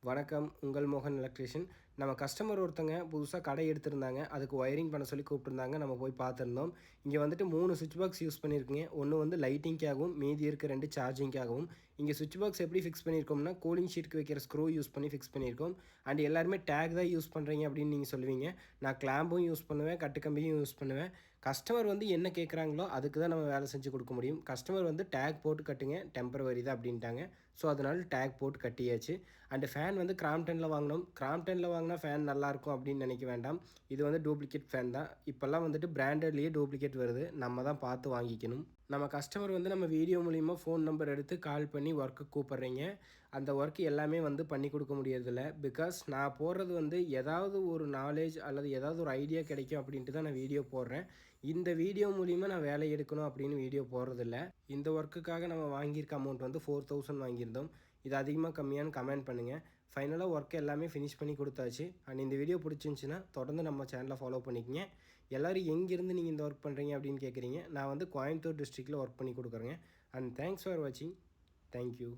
வணக்கம். உங்கள் மோகன் எலக்ட்ரீஷியன். நம்ம கஸ்டமர் ஒருத்தங்க புதுசா கடை எடுத்திருந்தாங்க. அதுக்கு ஒயரிங் பண்ண சொல்லி கூப்பிட்டுருந்தாங்க. நம்ம போய் பார்த்துருந்தோம். இங்க வந்துட்டு 3 ஸ்விட்ச் பாக்ஸ் யூஸ் பண்ணியிருக்கீங்க. ஒண்ணு வந்து லைட்டிங்க்காகவும், மீதி இருக்க 2 சார்ஜிங்க்காகவும். இங்க ஸ்விட்ச் பாக்ஸ் எப்படி ஃபிக்ஸ் பண்ணியிருக்கோம்னா, கூலிங் ஷீட்க்கு வைக்கிற ஸ்க்ரூ யூஸ் பண்ணி ஃபிக்ஸ் பண்ணியிருக்கோம். அண்ட் எல்லாருமே டேக் தான் யூஸ் பண்ணுறீங்க அப்படின்னு நீங்க சொல்லுவீங்க. நான் கிளாம்பும் யூஸ் பண்ணுவேன், கட்டுக்கம்பியும் யூஸ் பண்ணுவேன். கஸ்டமர் வந்து என்ன கேட்குறாங்களோ அதுக்கு தான் நம்ம வேலை செஞ்சு கொடுக்க முடியும். கஸ்டமர் வந்து டேக் போட்டு கட்டுங்க, டெம்பரவரி தான் அப்படின்ட்டாங்க. ஸோ அதனால டேக் போட்டு கட்டியாச்சு. அண்ட் ஃபேன் வந்து கிராம்ப்டனில் வாங்கினோம். கிராம்ப்டனில் வாங்கினா ஃபேன் நல்லாயிருக்கும் அப்படின்னு நினைக்க வேண்டாம். இது வந்து டூப்ளிகேட் ஃபேன் தான். இப்போல்லாம் வந்துட்டு பிராண்டட்லேயே டூப்ளிகேட் வருது. நம்ம தான் பார்த்து வாங்கிக்கணும். நம்ம கஸ்டமர் வந்து நம்ம வீடியோ மூலிமா ஃபோன் நம்பர் எடுத்து கால் பண்ணி ஒர்க்குக்கு கூப்பிட்றீங்க. அந்த ஒர்க் எல்லாமே வந்து பண்ணி கொடுக்க முடியறதில்ல. பிகாஸ் நான் போடுறது வந்து ஏதாவது ஒரு நாலேஜ் அல்லது ஏதாவது ஒரு ஐடியா கிடைக்கும் அப்படின்ட்டு தான் நான் வீடியோ போடுறேன். இந்த வீடியோ மூலிமா நான் வேலை எடுக்கணும் அப்படின்னு வீடியோ போடுறதில்ல. இந்த ஒர்க்குக்காக நம்ம வாங்கியிருக்க அமௌண்ட் வந்து 4000 வாங்கியிருந்தோம். இது அதிகமாக கம்மியான்னு கமெண்ட் பண்ணுங்கள். ஃபைனலாக ஒர்க் எல்லாமே ஃபினிஷ் பண்ணி கொடுத்தாச்சு. அண்ட் இந்த வீடியோ பிடிச்சிருந்துச்சின்னா தொடர்ந்து நம்ம சேனலை ஃபாலோ பண்ணிக்கங்க. எல்லோரும் எங்கேருந்து நீங்கள் இந்த ஒர்க் பண்ணுறீங்க அப்படின்னு கேட்குறீங்க. நான் வந்து கோயம்புத்தூர் டிஸ்ட்ரிக்டில் ஒர்க் பண்ணி கொடுக்குறேங்க. அண்ட் தேங்க்ஸ் ஃபார் வாட்சிங். தேங்க்யூ.